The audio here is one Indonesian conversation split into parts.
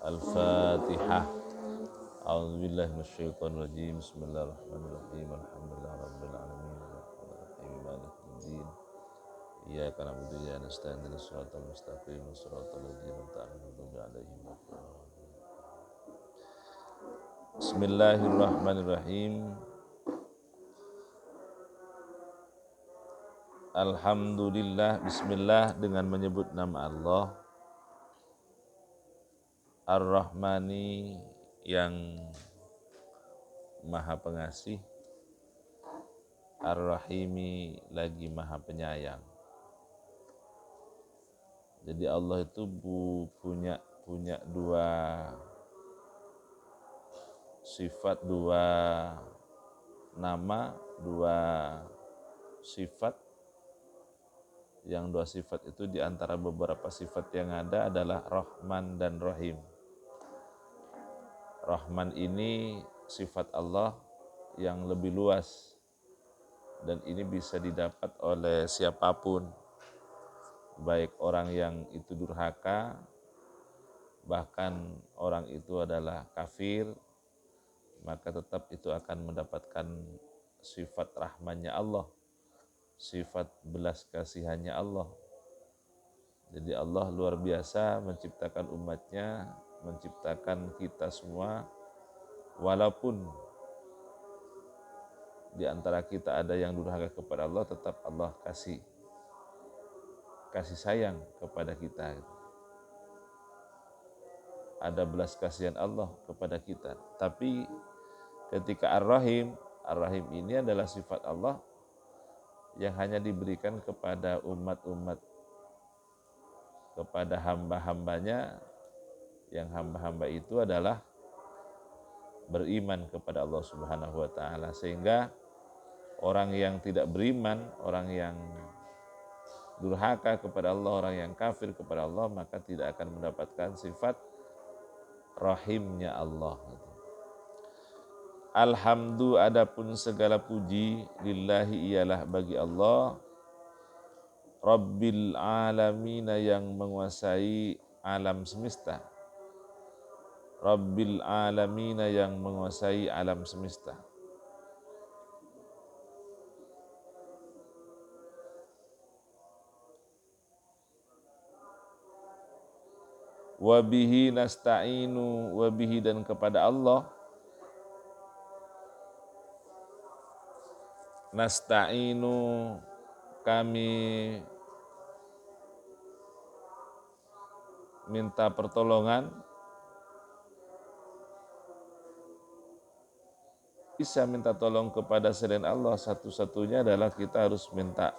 Al-Fatihah. A'udzubillahi minasyaitonir rajim. Bismillahirrahmanirrahim. Alhamdulillahirabbil alamin. Arrahmanirrahim. Malikiddin. Iyyaka na'budu wa iyyaka nasta'in. Ihdinas siratal mustaqim. Shiratal ladzina an'amta 'alaihim. Bismillahirrahmanirrahim. Alhamdulillah. Bismillah dengan menyebut nama Allah Ar-Rahmani yang Maha Pengasih, Ar-Rahimi lagi Maha Penyayang. Jadi Allah itu punya dua sifat, dua nama, dua sifat. Yang dua sifat itu diantara beberapa sifat yang ada adalah Rahman dan Rahim. Rahman ini sifat Allah yang lebih luas dan ini bisa didapat oleh siapapun, baik orang yang itu durhaka, bahkan orang itu adalah kafir, maka tetap itu akan mendapatkan sifat rahmannya Allah, sifat belas kasihannya Allah. Jadi Allah luar biasa menciptakan umatnya, menciptakan kita semua, walaupun di antara kita ada yang durhaka kepada Allah, tetap Allah kasih sayang kepada kita. Ada belas kasihan Allah kepada kita. Tapi ketika Ar-Rahim ini adalah sifat Allah yang hanya diberikan kepada umat-umat, kepada hamba-hambanya, yang hamba-hamba itu adalah beriman kepada Allah Subhanahu wa ta'ala. Sehingga orang yang tidak beriman, orang yang durhaka kepada Allah, orang yang kafir kepada Allah, maka tidak akan mendapatkan sifat rahimnya Allah. Alhamdu, adapun segala puji, lillahi ialah bagi Allah, Rabbil alamina yang menguasai alam semesta. Rabbil alamina yang menguasai alam semesta. Wabihi nasta'inu, wabihi dan kepada Allah nasta'inu kami minta pertolongan. Bisa minta tolong kepada selain Allah, satu-satunya adalah kita harus minta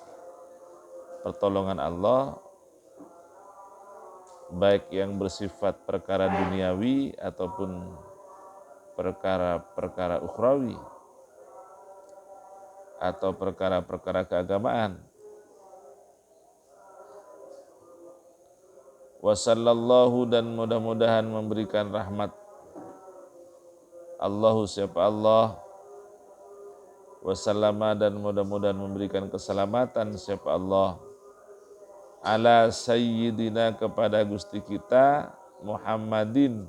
pertolongan Allah, baik yang bersifat perkara duniawi ataupun perkara-perkara ukhrawi atau perkara-perkara keagamaan. Wa sallallahu, dan mudah-mudahan memberikan rahmat Allahu, siapa Allah, wasallama, dan mudah-mudahan memberikan keselamatan siapa Allah, ala sayyidina, kepada Gusti kita Muhammadin,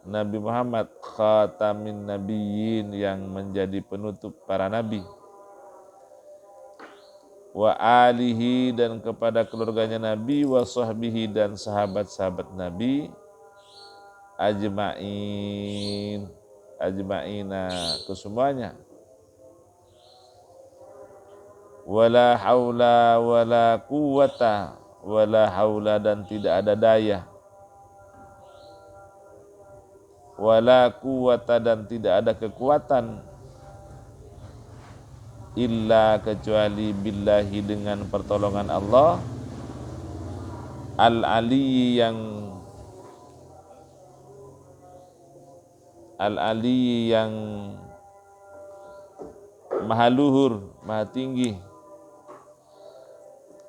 Nabi Muhammad, khatamin nabiyyin, yang menjadi penutup para nabi, wa alihi, dan kepada keluarganya Nabi, wa sahbihi, dan sahabat-sahabat Nabi, ajma'ina, kesemuanya. Wala haula wala quwata, wala haula, dan tidak ada daya, wala quwata, dan tidak ada kekuatan, illa, kecuali billahi, dengan pertolongan Allah, al-ali, yang maha luhur, maha tinggi,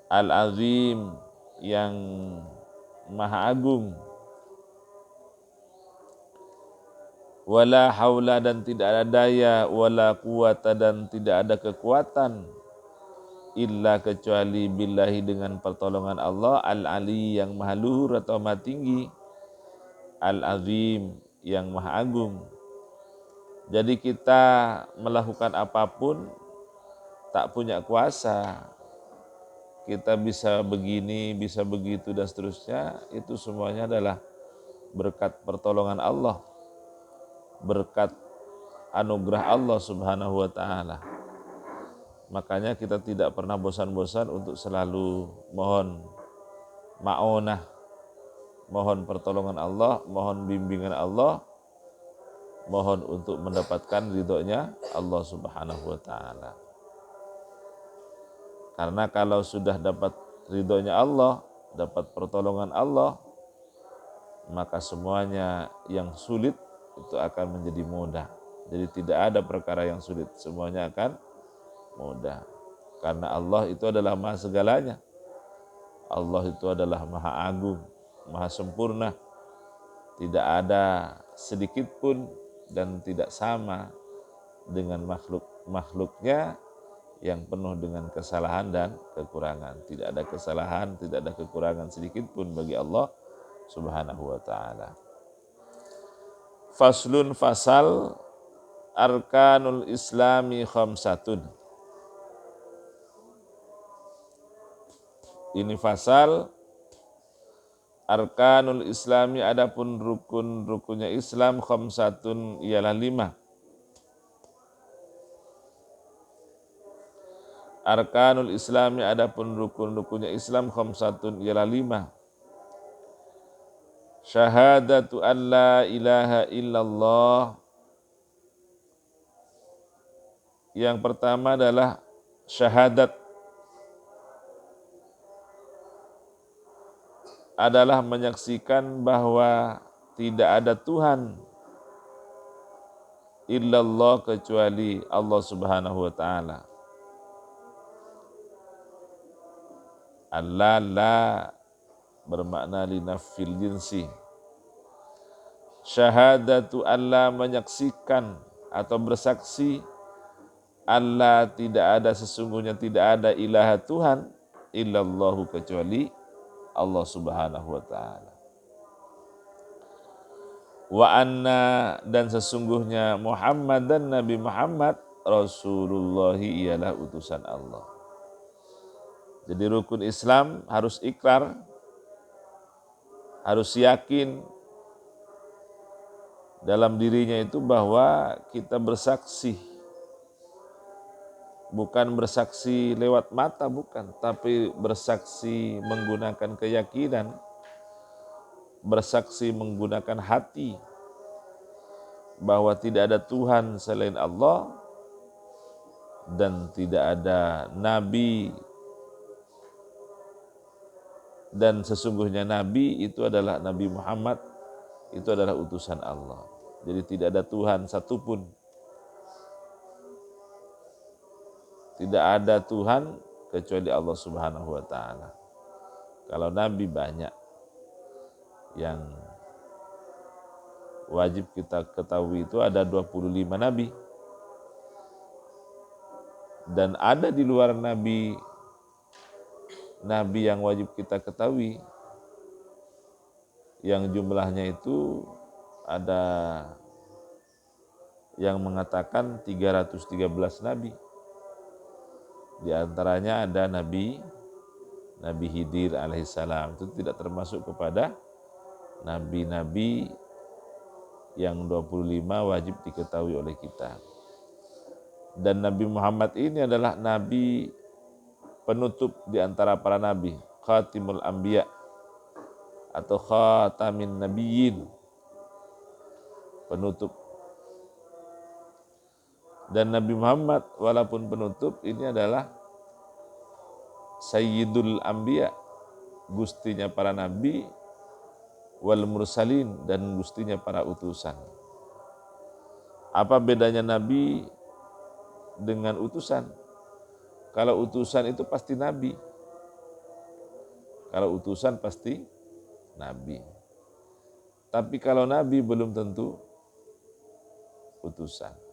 al-azim, yang maha agung, wala haula, dan tidak ada daya, wala quwata, dan tidak ada kekuatan, illa, kecuali billahi, dengan pertolongan Allah, al-ali, yang maha luhur atau maha tinggi, Al-Azim, yang Maha Agung. Jadi kita melakukan apapun tak punya kuasa. Kita bisa begini, bisa begitu dan seterusnya, itu semuanya adalah berkat pertolongan Allah, berkat anugerah Allah Subhanahu wa taala. Makanya kita tidak pernah bosan-bosan untuk selalu mohon ma'onah, mohon pertolongan Allah, mohon bimbingan Allah, mohon untuk mendapatkan ridhonya Allah Subhanahu wa taala. Karena kalau sudah dapat ridhonya Allah, dapat pertolongan Allah, maka semuanya yang sulit itu akan menjadi mudah. Jadi tidak ada perkara yang sulit, semuanya akan mudah. Karena Allah itu adalah maha segalanya. Allah itu adalah maha agung, maha sempurna. Tidak ada sedikit pun dan tidak sama dengan makhluknya yang penuh dengan kesalahan dan kekurangan. Tidak ada kesalahan, tidak ada kekurangan sedikit pun bagi Allah Subhanahu wa ta'ala. Faslun fasal arkanul islami khamsatun. Ini fasal arkanul islami, adapun rukun-rukunnya Islam khamsatun ialah 5. Arkanul islami, adapun rukun-rukunnya Islam khamsatun ialah 5. Syahadatu an la ilaha illallah. Yang pertama adalah syahadat, adalah menyaksikan bahwa tidak ada Tuhan illallah kecuali Allah Subhanahu wa taala. Allah la bermakna linafil jinsi. Syahadatu Allah, menyaksikan atau bersaksi Allah tidak ada, sesungguhnya tidak ada ilaha Tuhan illallahu kecuali Allah Subhanahu wa taala. Wa anna, dan sesungguhnya Muhammad dan Nabi Muhammad Rasulullah ialah utusan Allah. Jadi rukun Islam harus ikrar, harus yakin dalam dirinya itu bahwa kita bersaksi, bukan bersaksi lewat mata, bukan, tapi bersaksi menggunakan keyakinan, bersaksi menggunakan hati bahwa tidak ada Tuhan selain Allah dan tidak ada Nabi, dan sesungguhnya Nabi itu adalah Nabi Muhammad, itu adalah utusan Allah. Jadi tidak ada Tuhan satupun, tidak ada Tuhan kecuali Allah Subhanahu wa ta'ala. Kalau Nabi banyak, yang wajib kita ketahui itu ada 25 Nabi. Dan ada di luar Nabi, Nabi yang wajib kita ketahui, yang jumlahnya itu ada yang mengatakan 313 Nabi. Di antaranya ada Nabi Khidir alaihissalam, itu tidak termasuk kepada Nabi-Nabi yang 25 wajib diketahui oleh kita. Dan Nabi Muhammad ini adalah Nabi penutup di antara para Nabi, Khatimul Anbiya atau Khatamin Nabiyyin, penutup. Dan Nabi Muhammad walaupun penutup, ini adalah Sayyidul Anbiya, gustinya para Nabi, wal Mursalin, dan gustinya para utusan. Apa bedanya Nabi dengan utusan? Kalau utusan itu pasti Nabi, kalau utusan pasti Nabi. Tapi kalau Nabi belum tentu utusan.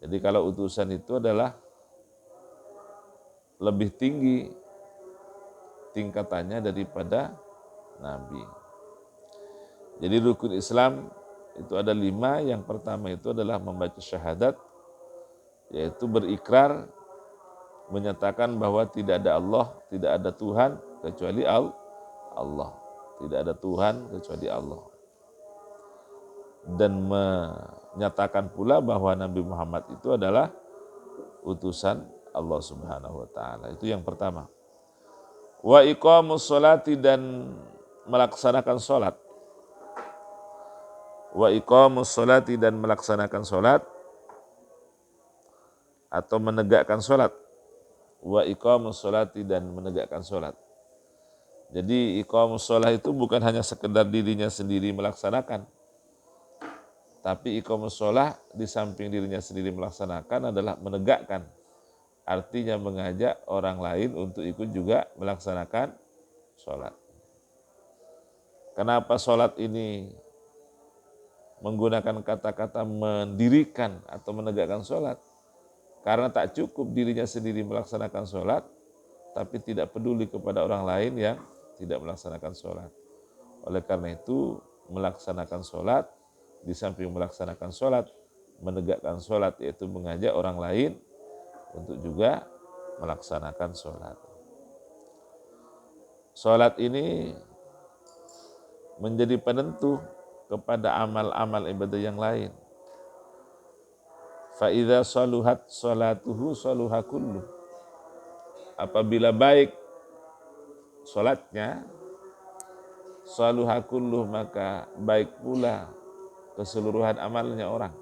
Jadi kalau utusan itu adalah lebih tinggi tingkatannya daripada Nabi. Jadi rukun Islam itu ada 5. Yang pertama itu adalah membaca syahadat, yaitu berikrar, menyatakan bahwa tidak ada Allah, tidak ada Tuhan kecuali Allah. Tidak ada Tuhan kecuali Allah. Dan menyatakan pula bahwa Nabi Muhammad itu adalah utusan Allah Subhanahu wa taala. Itu yang pertama. Wa iqamus sholati, dan melaksanakan sholat. Wa iqamus sholati, dan melaksanakan sholat atau menegakkan sholat. Wa iqamus sholati, dan menegakkan sholat. Jadi iqamus sholat itu bukan hanya sekedar dirinya sendiri melaksanakan, tapi iqamus sholat di samping dirinya sendiri melaksanakan adalah menegakkan. Artinya mengajak orang lain untuk ikut juga melaksanakan sholat. Kenapa sholat ini menggunakan kata-kata mendirikan atau menegakkan sholat? Karena tak cukup dirinya sendiri melaksanakan sholat, tapi tidak peduli kepada orang lain yang tidak melaksanakan sholat. Oleh karena itu, melaksanakan sholat, di samping melaksanakan sholat, menegakkan sholat, yaitu mengajak orang lain untuk juga melaksanakan sholat. Sholat ini menjadi penentu kepada amal-amal ibadah yang lain. Fa idza saluhat sholatuhu saluha kullu. Apabila baik sholatnya, saluha kullu, maka baik pula keseluruhan amalnya orang.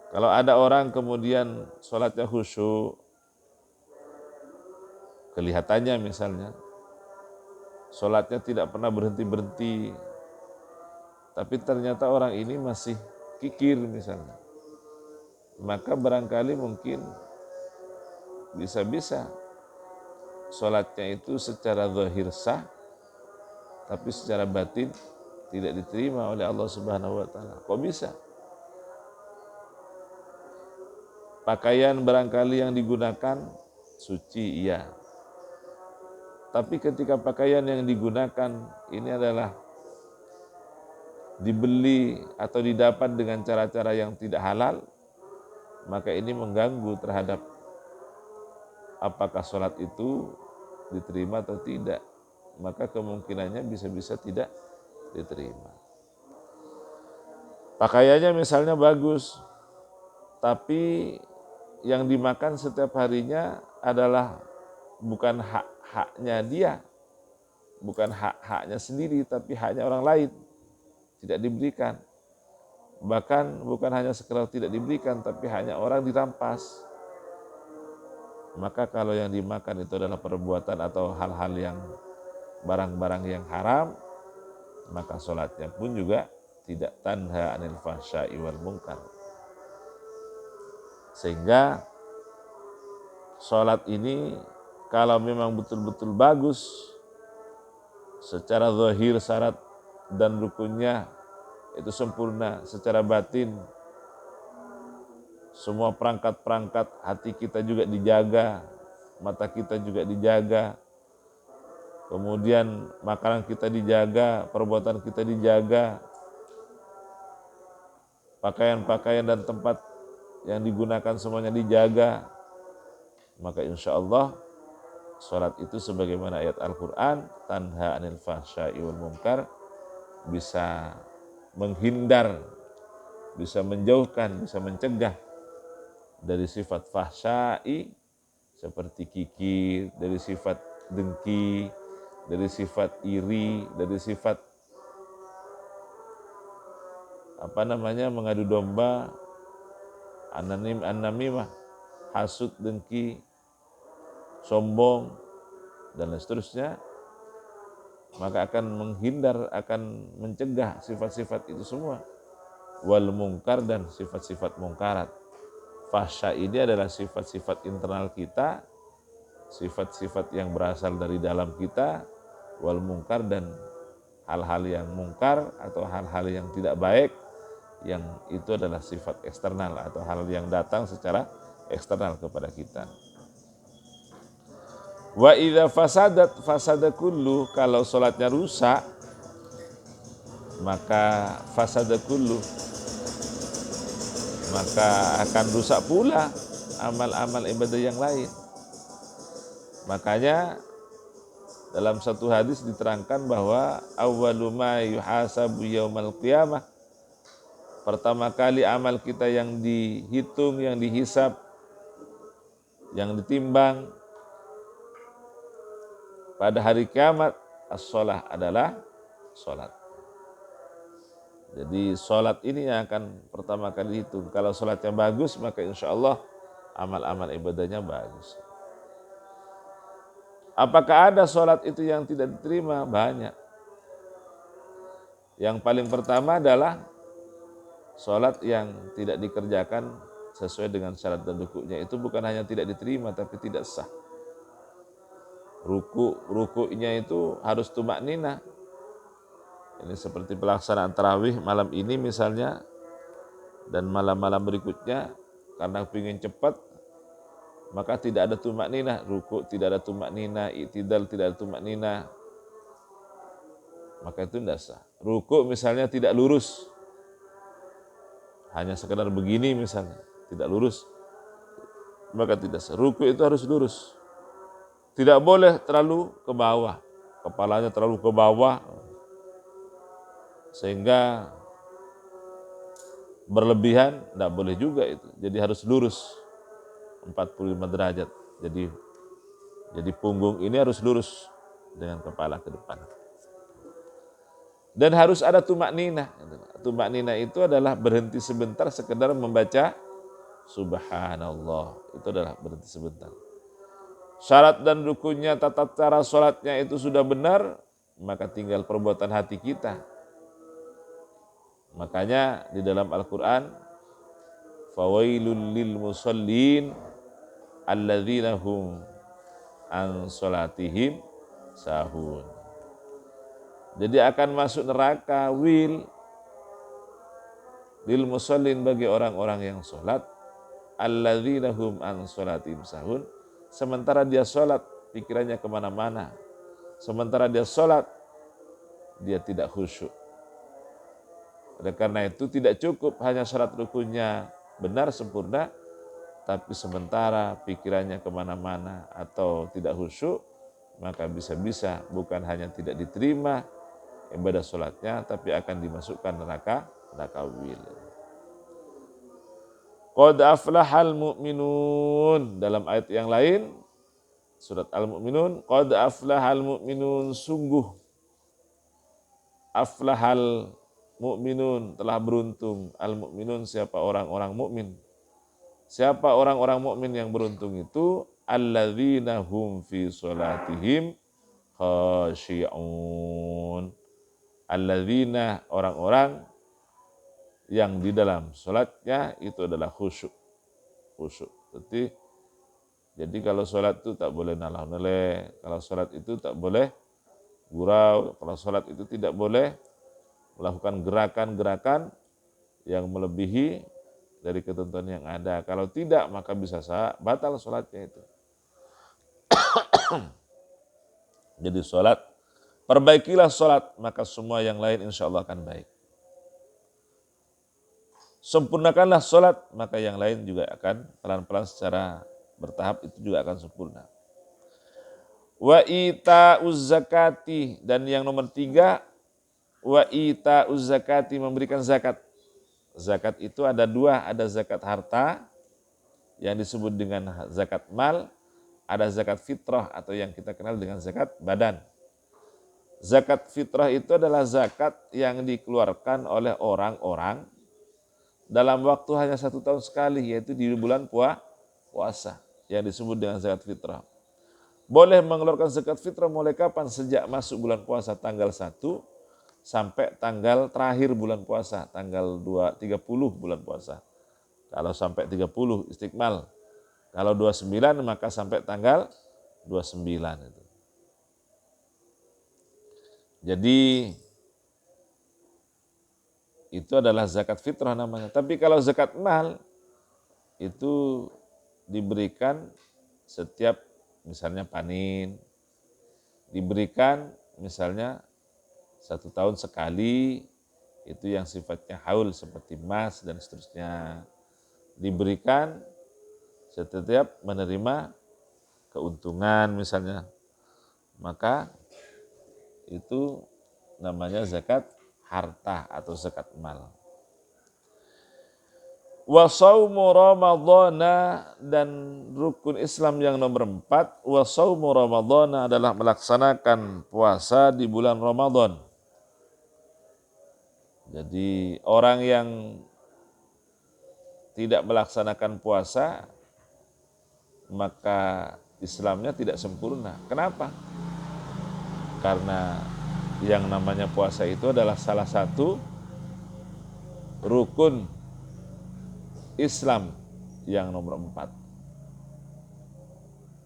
Kalau ada orang kemudian sholatnya khusyuk, kelihatannya misalnya, sholatnya tidak pernah berhenti-berhenti, tapi ternyata orang ini masih kikir misalnya, maka barangkali mungkin bisa-bisa sholatnya itu secara zahir sah, tapi secara batin tidak diterima oleh Allah Subhanahu wa taala. Kok bisa? Pakaian barangkali yang digunakan suci, iya. Tapi ketika pakaian yang digunakan ini adalah dibeli atau didapat dengan cara-cara yang tidak halal, maka ini mengganggu terhadap apakah sholat itu diterima atau tidak. Maka kemungkinannya bisa-bisa tidak diterima. Pakaiannya misalnya bagus, tapi yang dimakan setiap harinya adalah bukan hak-haknya dia, bukan hak-haknya sendiri, tapi haknya orang lain, tidak diberikan. Bahkan bukan hanya sekedar tidak diberikan, tapi haknya orang dirampas. Maka kalau yang dimakan itu adalah perbuatan atau hal-hal yang barang-barang yang haram, maka sholatnya pun juga tidak tanha anil fahsya'i wal munkar. Sehingga sholat ini kalau memang betul-betul bagus, secara zahir syarat dan rukunnya itu sempurna, secara batin semua perangkat-perangkat hati kita juga dijaga, mata kita juga dijaga, kemudian makanan kita dijaga, perbuatan kita dijaga, pakaian-pakaian dan tempat yang digunakan semuanya dijaga, maka insya Allah sholat itu sebagaimana ayat Al-Quran, tanha anil fahsya'i wal munkar, bisa menghindar, bisa menjauhkan, bisa mencegah dari sifat fahsya'i seperti kikir, dari sifat dengki, dari sifat iri, dari sifat mengadu domba, an-namimah, hasud, dengki, sombong, dan seterusnya, maka akan menghindar, akan mencegah sifat-sifat itu semua. Wal mungkar, dan sifat-sifat mungkarat. Fahsya ini adalah sifat-sifat internal kita, sifat-sifat yang berasal dari dalam kita. Wal mungkar, dan hal-hal yang mungkar atau hal-hal yang tidak baik, yang itu adalah sifat eksternal atau hal yang datang secara eksternal kepada kita. Wa idza fasadat fasada kullu, kalau sholatnya rusak, maka fasada kullu, maka akan rusak pula amal-amal ibadah yang lain. Makanya dalam satu hadis diterangkan bahwa awwalu ma yuhasabu yaumal qiyamah, pertama kali amal kita yang dihitung, yang dihisab, yang ditimbang pada hari kiamat, as-shalah adalah sholat. Jadi sholat ini yang akan pertama kali dihitung. Kalau sholatnya bagus, maka insya Allah amal-amal ibadahnya bagus. Apakah ada sholat itu yang tidak diterima? Banyak. Yang paling pertama adalah sholat yang tidak dikerjakan sesuai dengan syarat dan rukuknya. Itu bukan hanya tidak diterima, tapi tidak sah. Rukuknya itu harus tumak nina. Ini seperti pelaksanaan tarawih malam ini misalnya, dan malam-malam berikutnya, karena ingin cepat, maka tidak ada tumak nina. Rukuk tidak ada tumak nina, i'tidal tidak ada tumak nina, maka itu tidak sah. Rukuk misalnya tidak lurus, hanya sekedar begini misalnya, tidak lurus, maka tidak sah. Rukuk itu harus lurus, tidak boleh terlalu ke bawah, kepalanya terlalu ke bawah sehingga berlebihan, tidak boleh juga itu. Jadi harus lurus 45 derajat. Jadi punggung ini harus lurus dengan kepala ke depan. Dan harus ada tumak nina. Tumak nina itu adalah berhenti sebentar sekedar membaca subhanallah. Itu adalah berhenti sebentar. Syarat dan rukunnya, tata cara sholatnya itu sudah benar, maka tinggal perbuatan hati kita. Makanya di dalam Al-Quran, fawailul lil musallin alladzina hum an sholatihim sahun. Jadi akan masuk neraka lil musallin, bagi orang-orang yang sholat, alladzina hum an sholatihim sahun, sementara dia sholat pikirannya kemana-mana, sementara dia sholat dia tidak khusyuk. Oleh karena itu tidak cukup hanya syarat rukunnya benar sempurna, tapi sementara pikirannya kemana-mana atau tidak khusyuk, maka bisa-bisa bukan hanya tidak diterima ibadah sholatnya, tapi akan dimasukkan neraka wil. Qad aflahal mu'minun, dalam ayat yang lain surat Al-Mu'minun, qad aflahal mu'minun, sungguh aflahal mu'minun, telah beruntung. Al-mu'minun, siapa orang-orang mukmin. Siapa orang-orang mukmin yang beruntung itu? Alladzina hum fi sholatihim khashi'un. Alladzina, orang-orang yang di dalam sholatnya itu adalah khusyuk. Khusyuk. Jadi kalau sholat itu tak boleh nalah-naleh, kalau sholat itu tak boleh gurau, kalau sholat itu tidak boleh melakukan gerakan-gerakan yang melebihi dari ketentuan yang ada. Kalau tidak, maka bisa batal sholatnya itu. Jadi sholat, perbaikilah sholat, maka semua yang lain insya Allah akan baik. Sempurnakanlah sholat, maka yang lain juga akan pelan-pelan secara bertahap itu juga akan sempurna. Wa ita'uz zakati, dan yang nomor 3, wa ita'uz zakati, memberikan zakat. Zakat itu ada 2, ada zakat harta yang disebut dengan zakat mal, ada zakat fitrah atau yang kita kenal dengan zakat badan. Zakat fitrah itu adalah zakat yang dikeluarkan oleh orang-orang dalam waktu hanya 1 tahun sekali, yaitu di bulan puasa, yang disebut dengan zakat fitrah. Boleh mengeluarkan zakat fitrah mulai kapan? Sejak masuk bulan puasa tanggal 1 sampai tanggal terakhir bulan puasa, tanggal 30 bulan puasa. Kalau sampai 30 istiqmal. Kalau 29 maka sampai tanggal 29 itu. Jadi itu adalah zakat fitrah namanya. Tapi kalau zakat mal itu diberikan setiap misalnya panen, diberikan misalnya 1 tahun sekali, Itu yang sifatnya haul seperti emas dan seterusnya. Diberikan setiap menerima keuntungan misalnya. Maka itu namanya zakat harta atau zakat mal. Wa shaumu ramadhana, dan rukun Islam yang nomor 4, wa shaumu ramadhana adalah melaksanakan puasa di bulan Ramadan. Jadi orang yang tidak melaksanakan puasa maka Islamnya tidak sempurna. Kenapa? Karena yang namanya puasa itu adalah salah satu rukun Islam yang nomor 4.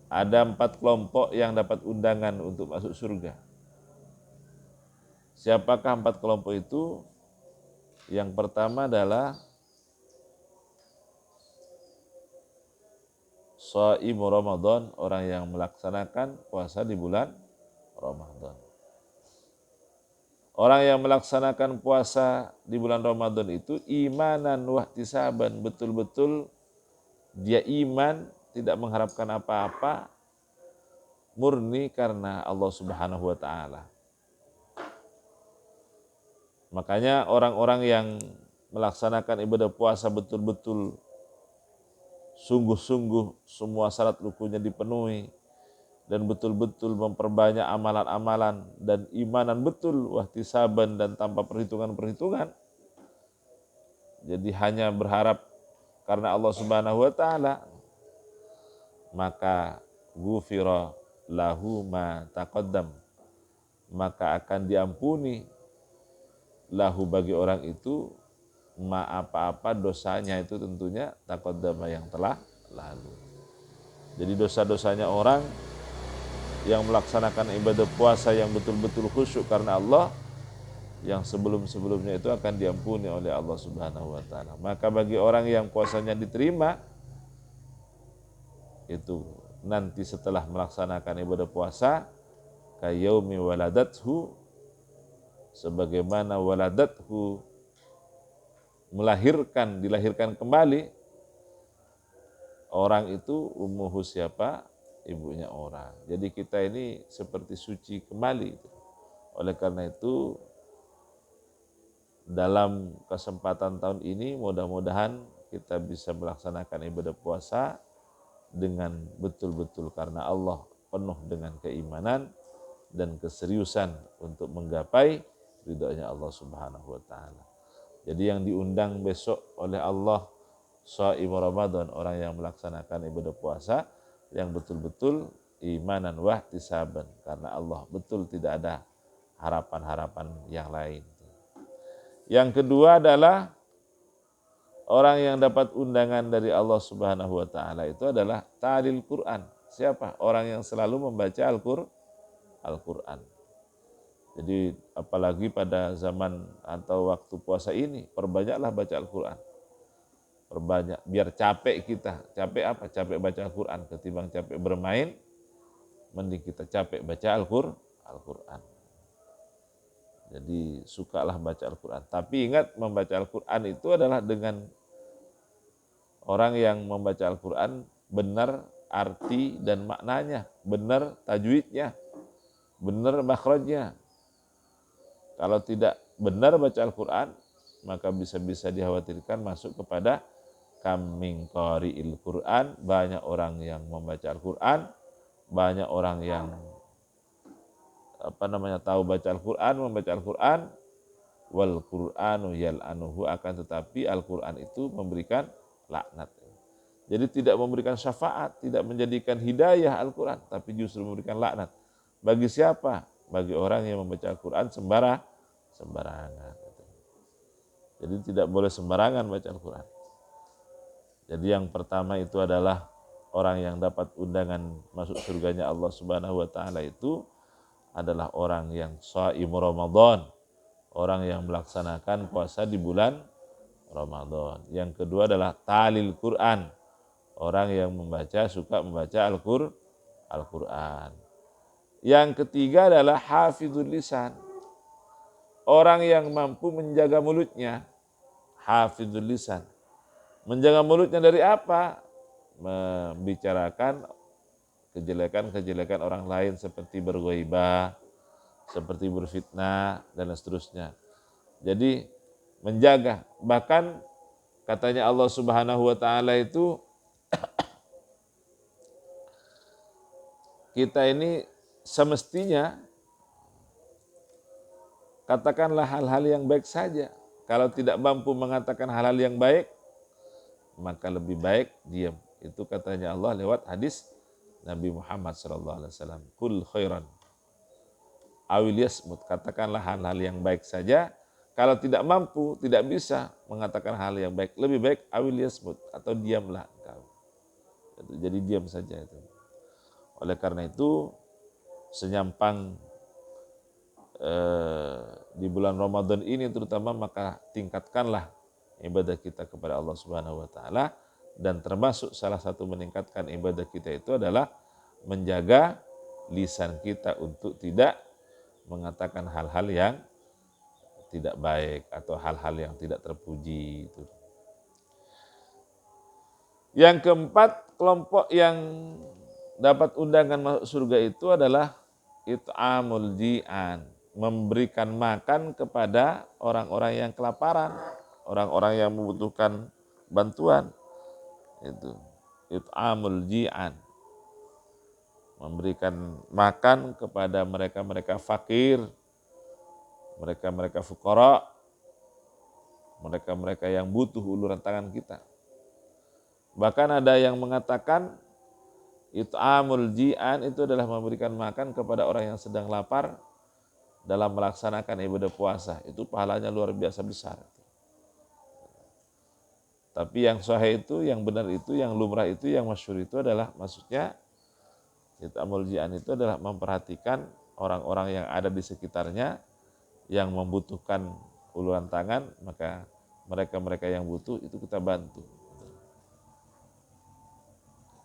Ada 4 kelompok yang dapat undangan untuk masuk surga. Siapakah 4 kelompok itu? Yang pertama adalah shaimu Ramadan, orang yang melaksanakan puasa di bulan Ramadan. Orang yang melaksanakan puasa di bulan Ramadan itu imanan wahtisaban, betul-betul dia iman, tidak mengharapkan apa-apa, murni karena Allah Subhanahu wa taala. Makanya orang-orang yang melaksanakan ibadah puasa betul-betul sungguh-sungguh, semua syarat rukunnya dipenuhi, dan betul-betul memperbanyak amalan-amalan dan imanan betul, wahtisaban, dan tanpa perhitungan-perhitungan. Jadi hanya berharap karena Allah Subhanahu wa taala, maka ghufira lahu ma taqaddam, maka akan diampuni lahu bagi orang itu ma apa-apa dosanya itu tentunya taqaddama yang telah lalu. Jadi dosa-dosanya orang yang melaksanakan ibadah puasa yang betul-betul khusyuk karena Allah, yang sebelum-sebelumnya itu akan diampuni oleh Allah Subhanahu wa taala. Maka bagi orang yang puasanya diterima, itu nanti setelah melaksanakan ibadah puasa, kayaumi waladathu, sebagaimana waladathu melahirkan, dilahirkan kembali, orang itu ummuhu siapa? Ibunya orang. Jadi kita ini seperti suci kembali. Oleh karena itu dalam kesempatan tahun ini mudah-mudahan kita bisa melaksanakan ibadah puasa dengan betul-betul karena Allah, penuh dengan keimanan dan keseriusan untuk menggapai ridhonya Allah Subhanahu wa taala. Jadi yang diundang besok oleh Allah shaimu Ramadan, orang yang melaksanakan ibadah puasa yang betul-betul imanan wahtisaban karena Allah, betul tidak ada harapan-harapan yang lain. Yang kedua adalah orang yang dapat undangan dari Allah Subhanahu wa taala itu adalah talil Quran. Siapa? Orang yang selalu membaca Al-Quran. Jadi apalagi pada zaman atau waktu puasa ini, perbanyaklah baca Al-Quran. Perbanyak, biar capek kita. Capek apa? Capek baca Al-Quran. Ketimbang capek bermain, mending kita capek baca Al-Quran. Jadi sukalah baca Al-Quran. Tapi ingat, membaca Al-Quran itu adalah dengan orang yang membaca Al-Quran benar arti dan maknanya, benar tajwidnya, benar makhrajnya. Kalau tidak benar baca Al-Quran, maka bisa-bisa dikhawatirkan masuk kepada kaming qari'il Quran, banyak orang yang membaca Al-Quran, banyak orang yang tahu baca Al-Quran, membaca Al-Quran, wal Qur'anu yal'anuhu, akan tetapi Al-Quran itu memberikan laknat. Jadi tidak memberikan syafaat, tidak menjadikan hidayah Al-Quran, tapi justru memberikan laknat. Bagi siapa? Bagi orang yang membaca Al-Quran sembarangan. Jadi tidak boleh sembarangan baca Al-Quran. Jadi yang pertama itu adalah orang yang dapat undangan masuk surganya Allah Subhanahu wa taala itu adalah orang yang shaimu Ramadan, orang yang melaksanakan puasa di bulan Ramadan. Yang kedua adalah talil Quran, orang yang suka membaca Al-Quran. Yang ketiga adalah hafizul lisan, orang yang mampu menjaga mulutnya, hafizul lisan. Menjaga mulutnya dari apa? Membicarakan kejelekan-kejelekan orang lain seperti berghaibah, seperti berfitnah dan seterusnya. Jadi menjaga, bahkan katanya Allah Subhanahu wa taala itu kita ini semestinya katakanlah hal-hal yang baik saja. Kalau tidak mampu mengatakan hal-hal yang baik, maka lebih baik diam. Itu katanya Allah lewat hadis Nabi Muhammad SAW. Kul khairan awil yasmut. Katakanlah hal-hal yang baik saja. Kalau tidak mampu, tidak bisa mengatakan hal yang baik, lebih baik awil yasmut, atau diamlah engkau. Jadi diam saja itu. Oleh karena itu, senyampang di bulan Ramadan ini terutama, maka tingkatkanlah ibadah kita kepada Allah Subhanahu wa taala, dan termasuk salah satu meningkatkan ibadah kita itu adalah menjaga lisan kita untuk tidak mengatakan hal-hal yang tidak baik atau hal-hal yang tidak terpuji itu. Yang keempat, kelompok yang dapat undangan masuk surga itu adalah it'amul ji'an, memberikan makan kepada orang-orang yang kelaparan, orang-orang yang membutuhkan bantuan. Itu it'amul ji'an, memberikan makan kepada mereka-mereka fakir, mereka-mereka fuqara, mereka-mereka yang butuh uluran tangan kita. Bahkan ada yang mengatakan it'amul ji'an itu adalah memberikan makan kepada orang yang sedang lapar dalam melaksanakan ibadah puasa. Itu pahalanya luar biasa besar. Tapi yang sahih itu, yang benar itu, yang lumrah itu, yang masyhur itu adalah, maksudnya it'amul ji'an itu adalah memperhatikan orang-orang yang ada di sekitarnya yang membutuhkan uluran tangan, maka mereka-mereka yang butuh itu kita bantu.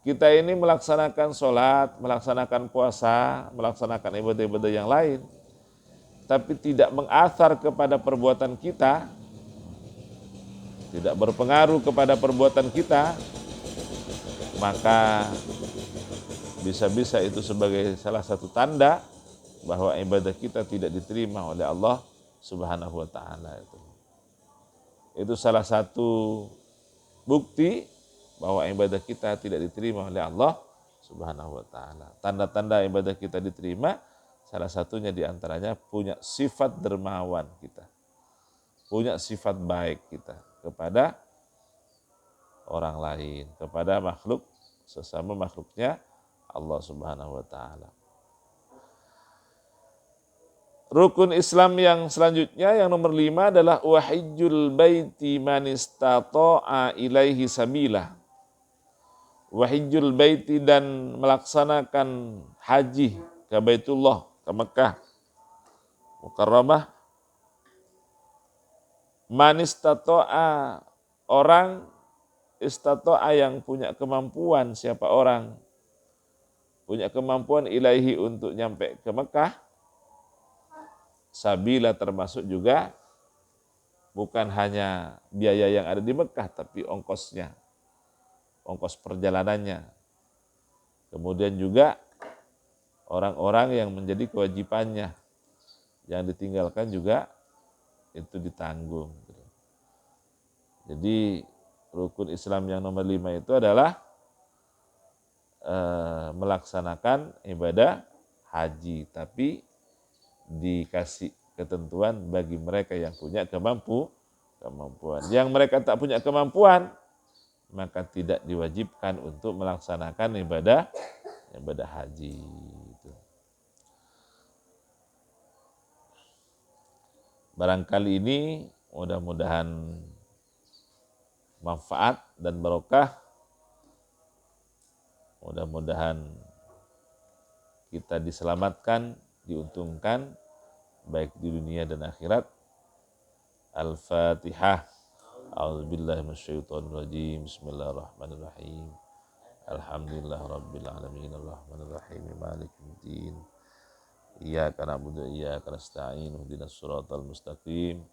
Kita ini melaksanakan sholat, melaksanakan puasa, melaksanakan ibadah-ibadah yang lain, tapi tidak mengathar kepada perbuatan kita, tidak berpengaruh kepada perbuatan kita, maka bisa-bisa itu sebagai salah satu tanda bahwa ibadah kita tidak diterima oleh Allah Subhanahu wa taala. Itu salah satu bukti bahwa ibadah kita tidak diterima oleh Allah Subhanahu wa taala. Tanda-tanda ibadah kita diterima, salah satunya diantaranya punya sifat dermawan kita, punya sifat baik kita kepada orang lain, kepada makhluk, sesama makhluknya Allah Subhanahu wa taala. Rukun Islam yang selanjutnya, yang nomor 5 adalah wahijjul baiti man istata'a ilaihi sabila. Wahijjul baiti, dan melaksanakan haji ke Baitullah, ke Mekah Mukarramah, man istata'a, orang istata'a yang punya kemampuan, siapa orang punya kemampuan ilaihi untuk nyampe ke Mekah, sabila termasuk juga bukan hanya biaya yang ada di Mekah, tapi ongkosnya, ongkos perjalanannya. Kemudian juga orang-orang yang menjadi kewajibannya, yang ditinggalkan juga itu ditanggung. Jadi rukun Islam yang nomor 5 itu adalah melaksanakan ibadah haji, tapi dikasih ketentuan bagi mereka yang punya kemampuan. Yang mereka tak punya kemampuan, maka tidak diwajibkan untuk melaksanakan ibadah haji. Barangkali ini mudah-mudahan manfaat dan barokah. Mudah-mudahan kita diselamatkan, diuntungkan baik di dunia dan akhirat. Al-Fatihah. A'udzubillahi minasyaitonir rajim. Bismillahirrahmanirrahim. Alhamdulillah rabbil alamin arrahmanirrahim maliki yaumiddin. Iyyaka na'budu wa iyyaka nasta'in. Ihdinas siratal mustaqim.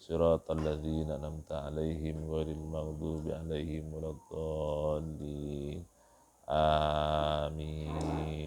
Siratal ladzina an'amta 'alaihim ghairil maghdubi 'alaihim waladdallin. Amin.